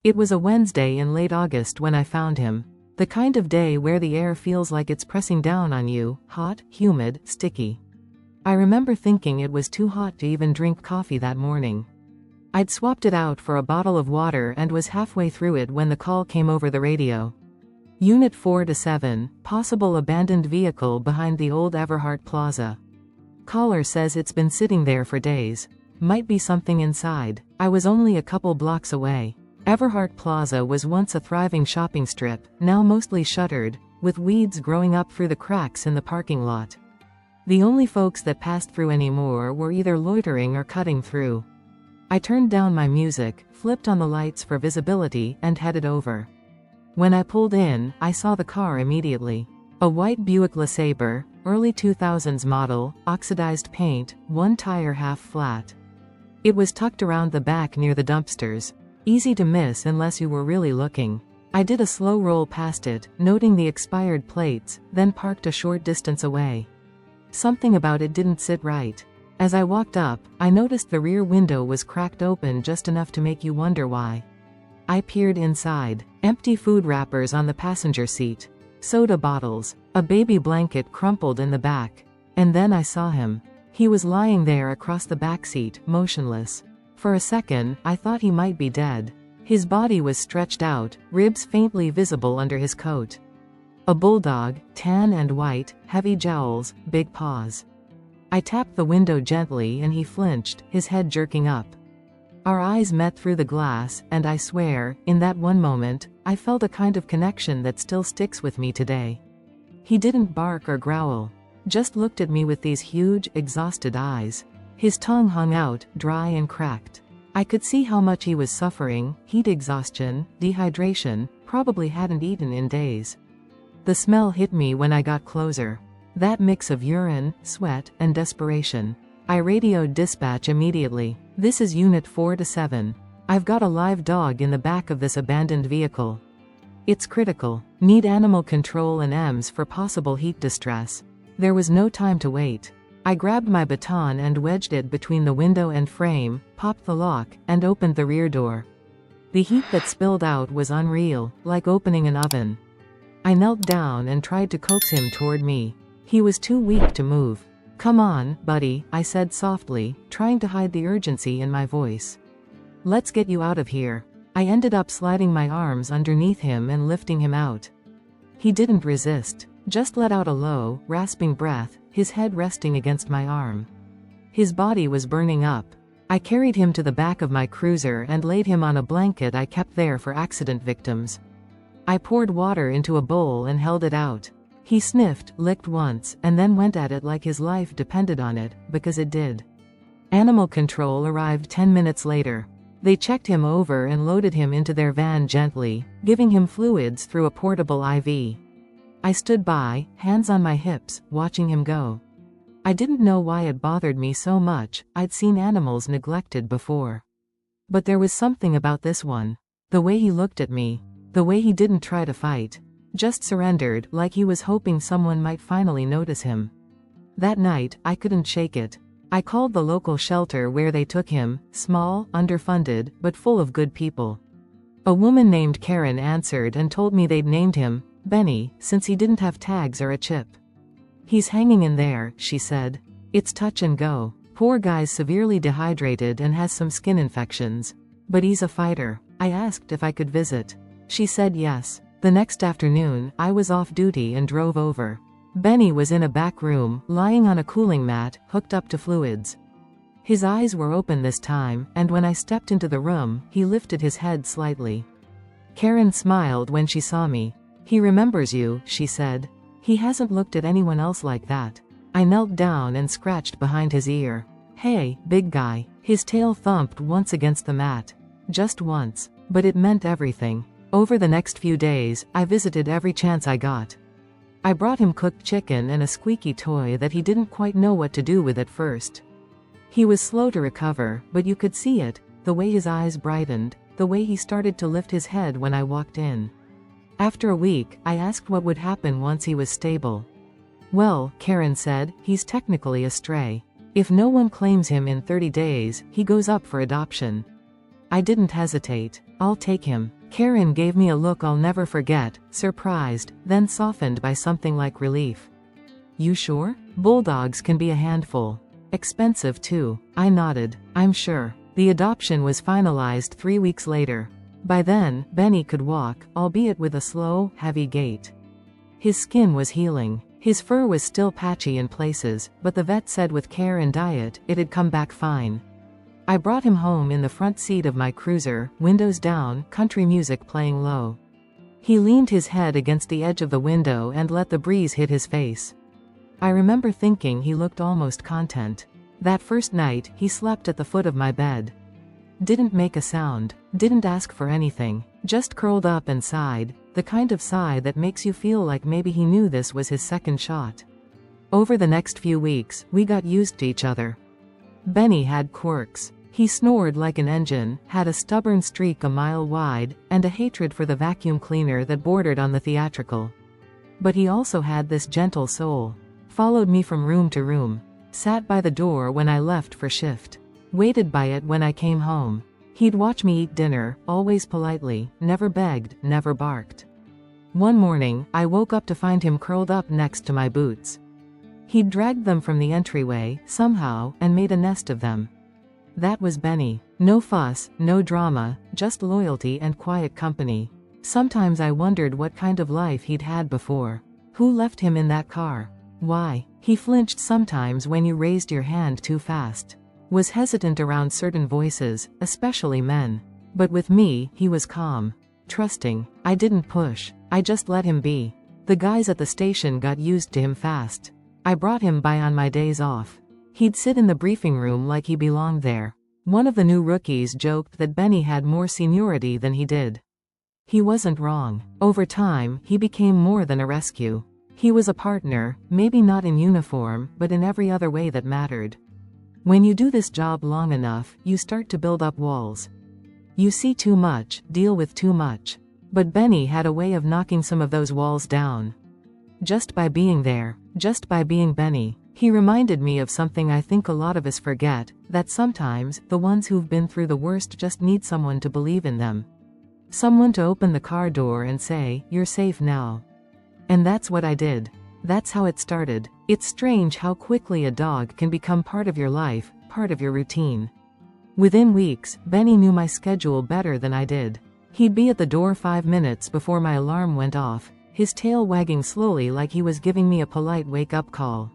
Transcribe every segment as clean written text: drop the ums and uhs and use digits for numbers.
It was a Wednesday in late August when I found him. The kind of day where the air feels like it's pressing down on you, hot, humid, sticky. I remember thinking it was too hot to even drink coffee that morning. I'd swapped it out for a bottle of water and was halfway through it when the call came over the radio. Unit 4-7, possible abandoned vehicle behind the old Everhart Plaza. Caller says it's been sitting there for days. Might be something inside. I was only a couple blocks away. Everhart Plaza was once a thriving shopping strip, now mostly shuttered, with weeds growing up through the cracks in the parking lot. The only folks that passed through anymore were either loitering or cutting through. I turned down my music, flipped on the lights for visibility, and headed over. When I pulled in, I saw the car immediately. A white Buick LeSabre, early 2000s model, oxidized paint, one tire half flat. It was tucked around the back near the dumpsters. Easy to miss unless you were really looking. I did a slow roll past it, noting the expired plates, then parked a short distance away. Something about it didn't sit right. As I walked up, I noticed the rear window was cracked open just enough to make you wonder why. I peered inside. Empty food wrappers on the passenger seat. Soda bottles. A baby blanket crumpled in the back. And then I saw him. He was lying there across the back seat, motionless. For a second, I thought he might be dead. His body was stretched out, ribs faintly visible under his coat. A bulldog, tan and white, heavy jowls, big paws. I tapped the window gently and he flinched, his head jerking up. Our eyes met through the glass, and I swear, in that one moment, I felt a kind of connection that still sticks with me today. He didn't bark or growl, just looked at me with these huge, exhausted eyes. His tongue hung out, dry and cracked. I could see how much he was suffering, heat exhaustion, dehydration, probably hadn't eaten in days. The smell hit me when I got closer. That mix of urine, sweat, and desperation. I radioed dispatch immediately. This is Unit 4-7. I've got a live dog in the back of this abandoned vehicle. It's critical. Need animal control and EMS for possible heat distress. There was no time to wait. I grabbed my baton and wedged it between the window and frame, popped the lock, and opened the rear door. The heat that spilled out was unreal, like opening an oven. I knelt down and tried to coax him toward me. He was too weak to move. "Come on, buddy," I said softly, trying to hide the urgency in my voice. "Let's get you out of here." I ended up sliding my arms underneath him and lifting him out. He didn't resist, just let out a low, rasping breath, his head resting against my arm. His body was burning up. I carried him to the back of my cruiser and laid him on a blanket I kept there for accident victims. I poured water into a bowl and held it out. He sniffed, licked once, and then went at it like his life depended on it, because it did. Animal control arrived 10 minutes later. They checked him over and loaded him into their van gently, giving him fluids through a portable IV. I stood by, hands on my hips, watching him go. I didn't know why it bothered me so much. I'd seen animals neglected before. But there was something about this one. The way he looked at me. The way he didn't try to fight. Just surrendered, like he was hoping someone might finally notice him. That night, I couldn't shake it. I called the local shelter where they took him, small, underfunded, but full of good people. A woman named Karen answered and told me they'd named him Benny, since he didn't have tags or a chip. "He's hanging in there," she said. "It's touch and go. Poor guy's severely dehydrated and has some skin infections. But he's a fighter." I asked if I could visit. She said yes. The next afternoon, I was off duty and drove over. Benny was in a back room, lying on a cooling mat, hooked up to fluids. His eyes were open this time, and when I stepped into the room, he lifted his head slightly. Karen smiled when she saw me. "He remembers you," she said. "He hasn't looked at anyone else like that." I knelt down and scratched behind his ear. "Hey, big guy." His tail thumped once against the mat. Just once. But it meant everything. Over the next few days, I visited every chance I got. I brought him cooked chicken and a squeaky toy that he didn't quite know what to do with at first. He was slow to recover, but you could see it, the way his eyes brightened, the way he started to lift his head when I walked in. After a week, I asked what would happen once he was stable. "Well," Karen said, "he's technically a stray. If no one claims him in 30 days, he goes up for adoption." I didn't hesitate. I'll take him. Karen gave me a look I'll never forget, surprised, then softened by something like relief. You sure? Bulldogs can be a handful. Expensive too. I nodded. I'm sure. The adoption was finalized 3 weeks later. By then, Benny could walk, albeit with a slow, heavy gait. His skin was healing. His fur was still patchy in places, but the vet said with care and diet, it had come back fine. I brought him home in the front seat of my cruiser, windows down, country music playing low. He leaned his head against the edge of the window and let the breeze hit his face. I remember thinking he looked almost content. That first night, he slept at the foot of my bed. Didn't make a sound, didn't ask for anything, just curled up and sighed, the kind of sigh that makes you feel like maybe he knew this was his second shot. Over the next few weeks, we got used to each other. Benny had quirks. He snored like an engine, had a stubborn streak a mile wide, and a hatred for the vacuum cleaner that bordered on the theatrical. But he also had this gentle soul. Followed me from room to room. Sat by the door when I left for shift. Waited by it when I came home. He'd watch me eat dinner, always politely, never begged, never barked. One morning, I woke up to find him curled up next to my boots. He'd dragged them from the entryway, somehow, and made a nest of them. That was Benny. No fuss, no drama, just loyalty and quiet company. Sometimes I wondered what kind of life he'd had before. Who left him in that car? Why? He flinched sometimes when you raised your hand too fast. Was hesitant around certain voices, especially men. But with me, he was calm. Trusting. I didn't push. I just let him be. The guys at the station got used to him fast. I brought him by on my days off. He'd sit in the briefing room like he belonged there. One of the new rookies joked that Benny had more seniority than he did. He wasn't wrong. Over time, he became more than a rescue. He was a partner, maybe not in uniform, but in every other way that mattered. When you do this job long enough, you start to build up walls. You see too much, deal with too much. But Benny had a way of knocking some of those walls down. Just by being there, just by being Benny, he reminded me of something I think a lot of us forget, that sometimes, the ones who've been through the worst just need someone to believe in them. Someone to open the car door and say, "You're safe now." And that's what I did. That's how it started. It's strange how quickly a dog can become part of your life, part of your routine. Within weeks, Benny knew my schedule better than I did. He'd be at the door 5 minutes before my alarm went off, his tail wagging slowly like he was giving me a polite wake-up call.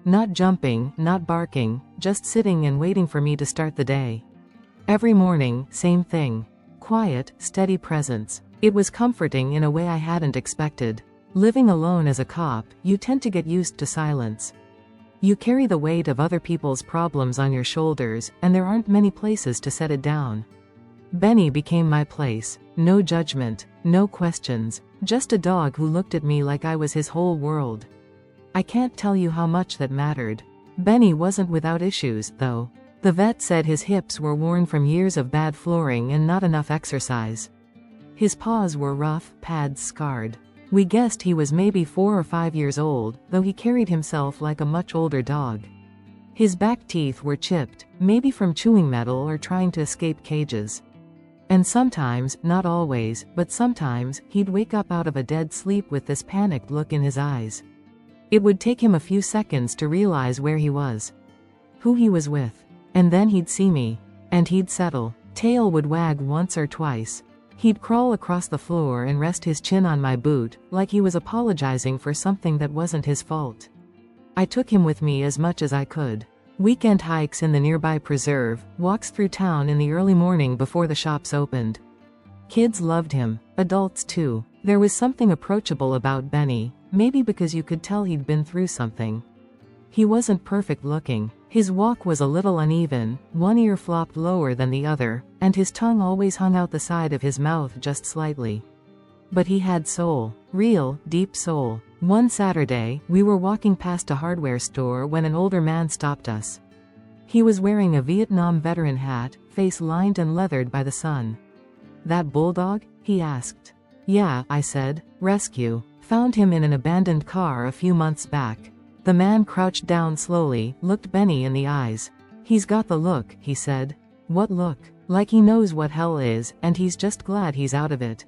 Not jumping, not barking, just sitting and waiting for me to start the day. Every morning, same thing. Quiet, steady presence. It was comforting in a way I hadn't expected. Living alone as a cop, you tend to get used to silence. You carry the weight of other people's problems on your shoulders, and there aren't many places to set it down. Benny became my place. No judgment, no questions, just a dog who looked at me like I was his whole world. I can't tell you how much that mattered. Benny wasn't without issues, though. The vet said his hips were worn from years of bad flooring and not enough exercise. His paws were rough, pads scarred. We guessed he was maybe 4 or 5 years old, though he carried himself like a much older dog. His back teeth were chipped, maybe from chewing metal or trying to escape cages. And sometimes, not always, but sometimes, he'd wake up out of a dead sleep with this panicked look in his eyes. It would take him a few seconds to realize where he was, who he was with. And then he'd see me. And he'd settle. Tail would wag once or twice. He'd crawl across the floor and rest his chin on my boot, like he was apologizing for something that wasn't his fault. I took him with me as much as I could. Weekend hikes in the nearby preserve, walks through town in the early morning before the shops opened. Kids loved him, adults too. There was something approachable about Benny, maybe because you could tell he'd been through something. He wasn't perfect looking. His walk was a little uneven, one ear flopped lower than the other, and his tongue always hung out the side of his mouth just slightly. But he had soul. Real, deep soul. One Saturday, we were walking past a hardware store when an older man stopped us. He was wearing a Vietnam veteran hat, face lined and leathered by the sun. "That bulldog?" he asked. "Yeah," I said. "Rescue. Found him in an abandoned car a few months back." The man crouched down slowly, looked Benny in the eyes. "He's got the look," he said. "What look?" Like he knows what hell is, and he's just glad he's out of it.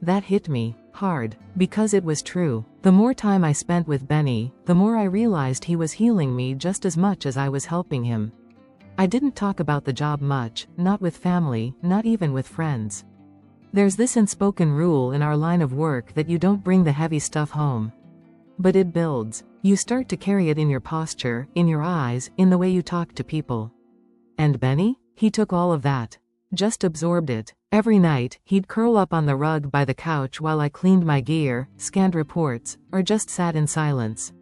That hit me hard, because it was true. The more time I spent with Benny, the more I realized he was healing me just as much as I was helping him. I didn't talk about the job much, not with family, not even with friends. There's this unspoken rule in our line of work that you don't bring the heavy stuff home. But it builds. You start to carry it in your posture, in your eyes, in the way you talk to people. And Benny? He took all of that. Just absorbed it. Every night, he'd curl up on the rug by the couch while I cleaned my gear, scanned reports, or just sat in silence.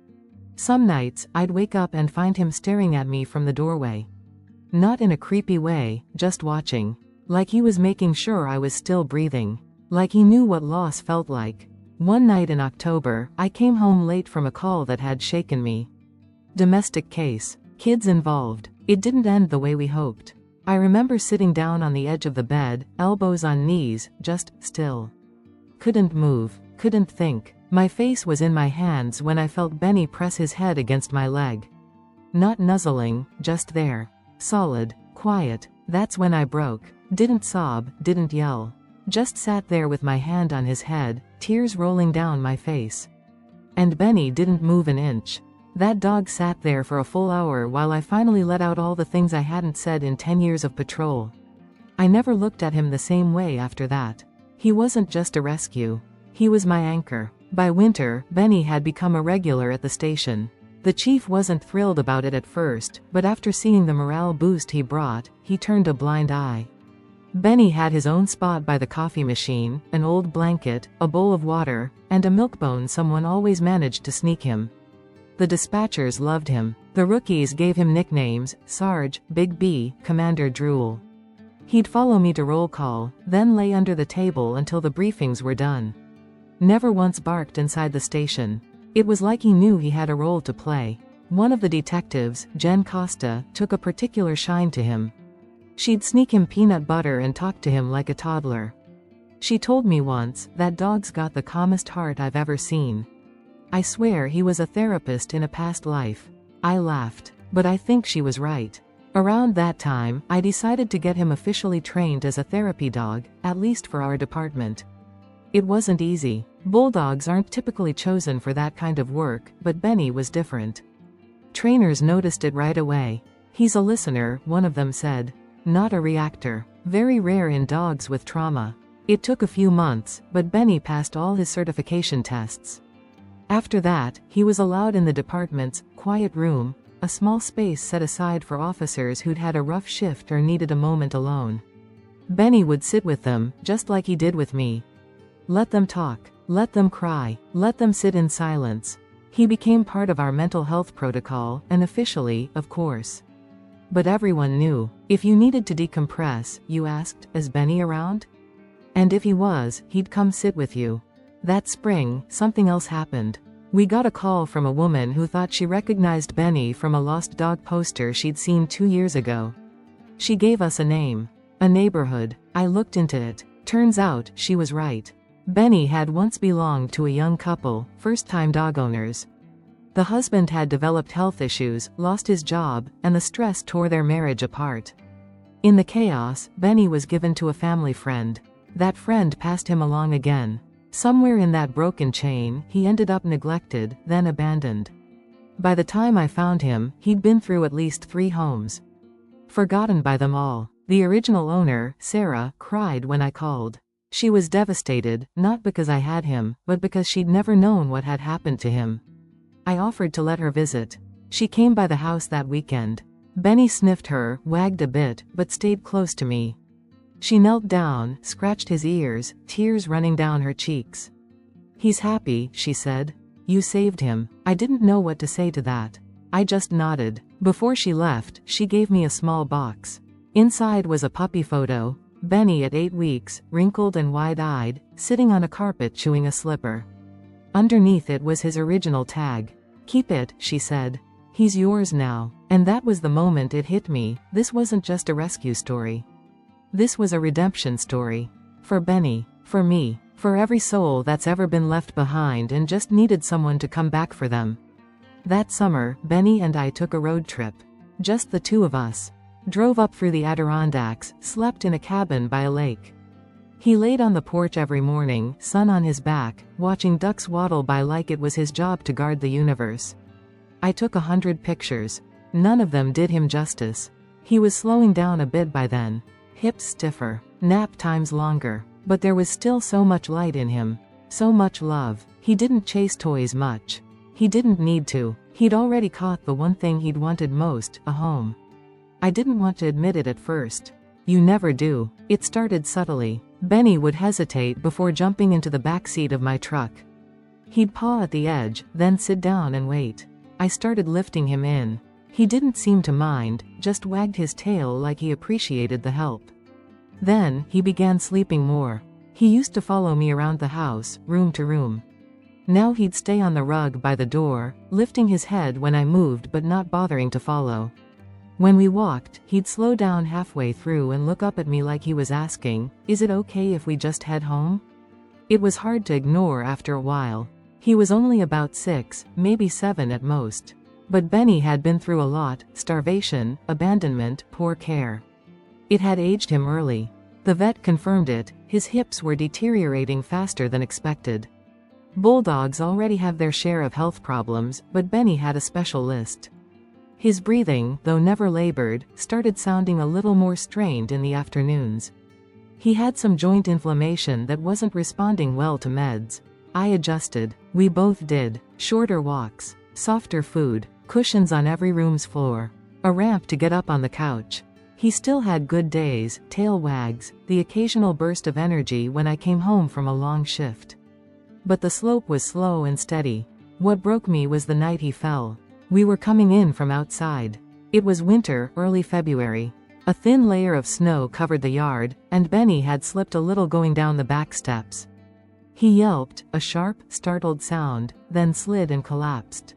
Some nights, I'd wake up and find him staring at me from the doorway. Not in a creepy way, just watching. Like he was making sure I was still breathing. Like he knew what loss felt like. One night in October, I came home late from a call that had shaken me. Domestic case. Kids involved. It didn't end the way we hoped. I remember sitting down on the edge of the bed, elbows on knees, just still. Couldn't move, couldn't think. My face was in my hands when I felt Benny press his head against my leg. Not nuzzling, just there. Solid, quiet. That's when I broke. Didn't sob, didn't yell. Just sat there with my hand on his head, tears rolling down my face. And Benny didn't move an inch. That dog sat there for a full hour while I finally let out all the things I hadn't said in 10 years of patrol. I never looked at him the same way after that. He wasn't just a rescue. He was my anchor. By winter, Benny had become a regular at the station. The chief wasn't thrilled about it at first, but after seeing the morale boost he brought, he turned a blind eye. Benny had his own spot by the coffee machine, an old blanket, a bowl of water, and a milk bone someone always managed to sneak him. The dispatchers loved him. The rookies gave him nicknames, Sarge, Big B, Commander Drool. He'd follow me to roll call, then lay under the table until the briefings were done. Never once barked inside the station. It was like he knew he had a role to play. One of the detectives, Jen Costa, took a particular shine to him. She'd sneak him peanut butter and talk to him like a toddler. She told me once, that dog's got the calmest heart I've ever seen. I swear he was a therapist in a past life. I laughed, but I think she was right. Around that time, I decided to get him officially trained as a therapy dog, at least for our department. It wasn't easy. Bulldogs aren't typically chosen for that kind of work, but Benny was different. Trainers noticed it right away. He's a listener, one of them said. Not a reactor. Very rare in dogs with trauma. It took a few months, but Benny passed all his certification tests. After that, he was allowed in the department's quiet room, a small space set aside for officers who'd had a rough shift or needed a moment alone. Benny would sit with them, just like he did with me. Let them talk. Let them cry. Let them sit in silence. He became part of our mental health protocol, unofficially, of course. But everyone knew. If you needed to decompress, you asked, is Benny around? And if he was, he'd come sit with you. That spring, something else happened. We got a call from a woman who thought she recognized Benny from a lost dog poster she'd seen 2 years ago. She gave us a name. A neighborhood. I looked into it. Turns out, she was right. Benny had once belonged to a young couple, first-time dog owners. The husband had developed health issues, lost his job, and the stress tore their marriage apart. In the chaos, Benny was given to a family friend. That friend passed him along again. Somewhere in that broken chain, he ended up neglected, then abandoned. By the time I found him, he'd been through at least 3 homes. Forgotten by them all. The original owner, Sarah, cried when I called. She was devastated, not because I had him, but because she'd never known what had happened to him. I offered to let her visit. She came by the house that weekend. Benny sniffed her, wagged a bit, but stayed close to me. She knelt down, scratched his ears, tears running down her cheeks. He's happy, she said. You saved him. I didn't know what to say to that. I just nodded. Before she left, she gave me a small box. Inside was a puppy photo. Benny at 8 weeks, wrinkled and wide-eyed, sitting on a carpet chewing a slipper. Underneath it was his original tag. Keep it, she said. He's yours now. And that was the moment it hit me. This wasn't just a rescue story. This was a redemption story. For Benny. For me. For every soul that's ever been left behind and just needed someone to come back for them. That summer, Benny and I took a road trip. Just the 2 of us. drove up through the Adirondacks, slept in a cabin by a lake. He laid on the porch every morning, sun on his back, watching ducks waddle by like it was his job to guard the universe. I took 100 pictures. None of them did him justice. He was slowing down a bit by then. Hips stiffer, nap times longer. But there was still so much light in him. So much love. He didn't chase toys much. He didn't need to. He'd already caught the one thing he'd wanted most, a home. I didn't want to admit it at first. You never do. It started subtly. Benny would hesitate before jumping into the back seat of my truck. He'd paw at the edge, then sit down and wait. I started lifting him in. He didn't seem to mind, just wagged his tail like he appreciated the help. Then, he began sleeping more. He used to follow me around the house, room to room. Now he'd stay on the rug by the door, lifting his head when I moved but not bothering to follow. When we walked, he'd slow down halfway through and look up at me like he was asking, "Is it okay if we just head home?" It was hard to ignore after a while. He was only about 6, maybe 7 at most. But Benny had been through a lot: starvation, abandonment, poor care. It had aged him early. The vet confirmed it. His hips were deteriorating faster than expected. Bulldogs already have their share of health problems, but Benny had a special list. His breathing, though never labored, started sounding a little more strained in the afternoons. He had some joint inflammation that wasn't responding well to meds. I adjusted. We both did. Shorter walks, softer food, cushions on every room's floor, a ramp to get up on the couch. He still had good days, tail wags, the occasional burst of energy when I came home from a long shift. But the slope was slow and steady. What broke me was the night he fell. We were coming in from outside. It was winter, early February. A thin layer of snow covered the yard, and Benny had slipped a little going down the back steps. He yelped, a sharp, startled sound, then slid and collapsed.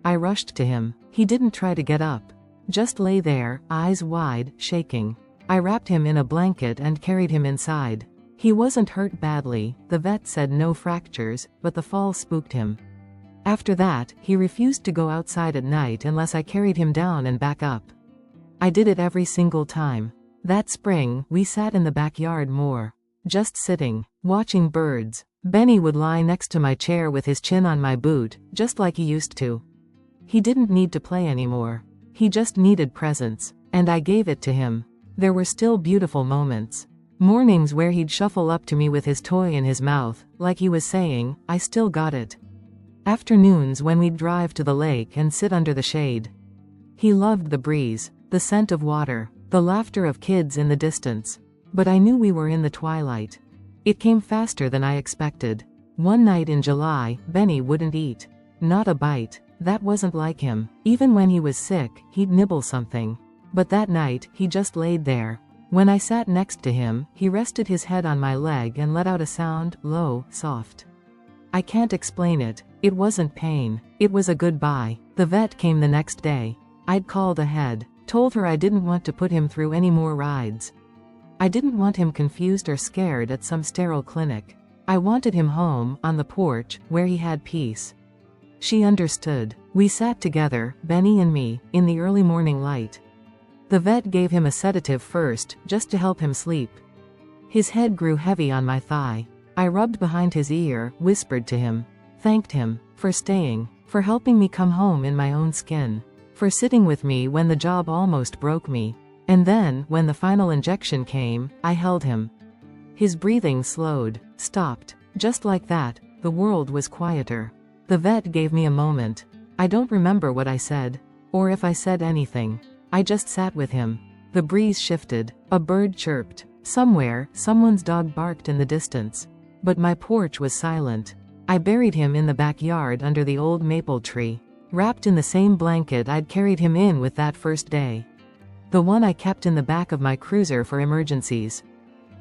I rushed to him. He didn't try to get up. Just lay there, eyes wide, shaking. I wrapped him in a blanket and carried him inside. He wasn't hurt badly, the vet said no fractures, but the fall spooked him. After that, he refused to go outside at night unless I carried him down and back up. I did it every single time. That spring, we sat in the backyard more. Just sitting, watching birds. Benny would lie next to my chair with his chin on my boot, just like he used to. He didn't need to play anymore. He just needed presence, and I gave it to him. There were still beautiful moments. Mornings where he'd shuffle up to me with his toy in his mouth, like he was saying, "I still got it." Afternoons when we'd drive to the lake and sit under the shade. He loved the breeze, the scent of water, the laughter of kids in the distance. But I knew we were in the twilight. It came faster than I expected. One night in July, Benny wouldn't eat. Not a bite. That wasn't like him. Even when he was sick, he'd nibble something. But that night, he just laid there. When I sat next to him, he rested his head on my leg and let out a sound, low, soft. I can't explain it. It wasn't pain. It was a goodbye. The vet came the next day. I'd called ahead, told her I didn't want to put him through any more rides. I didn't want him confused or scared at some sterile clinic. I wanted him home, on the porch, where he had peace. She understood. We sat together, Benny and me, in the early morning light. The vet gave him a sedative first, just to help him sleep. His head grew heavy on my thigh. I rubbed behind his ear, whispered to him. Thanked him. For staying. For helping me come home in my own skin. For sitting with me when the job almost broke me. And then, when the final injection came, I held him. His breathing slowed. Stopped. Just like that, the world was quieter. The vet gave me a moment. I don't remember what I said. Or if I said anything. I just sat with him. The breeze shifted. A bird chirped. Somewhere, someone's dog barked in the distance. But my porch was silent. I buried him in the backyard under the old maple tree. Wrapped in the same blanket I'd carried him in with that first day. The one I kept in the back of my cruiser for emergencies.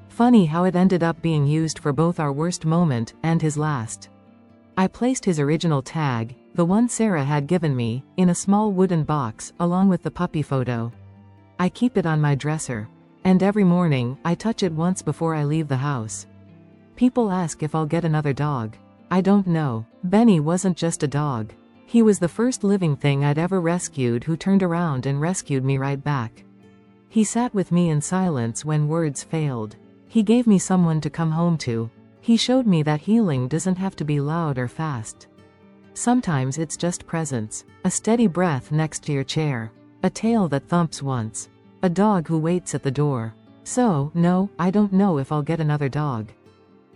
Funny how it ended up being used for both our worst moment and his last. I placed his original tag, the one Sarah had given me, in a small wooden box, along with the puppy photo. I keep it on my dresser. And every morning, I touch it once before I leave the house. People ask if I'll get another dog. I don't know. Benny wasn't just a dog. He was the first living thing I'd ever rescued who turned around and rescued me right back. He sat with me in silence when words failed. He gave me someone to come home to. He showed me that healing doesn't have to be loud or fast. Sometimes it's just presence. A steady breath next to your chair. A tail that thumps once. A dog who waits at the door. So, no, I don't know if I'll get another dog.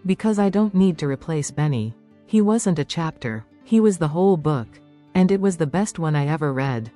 Because I don't need to replace Benny. He wasn't a chapter. He was the whole book. And it was the best one I ever read.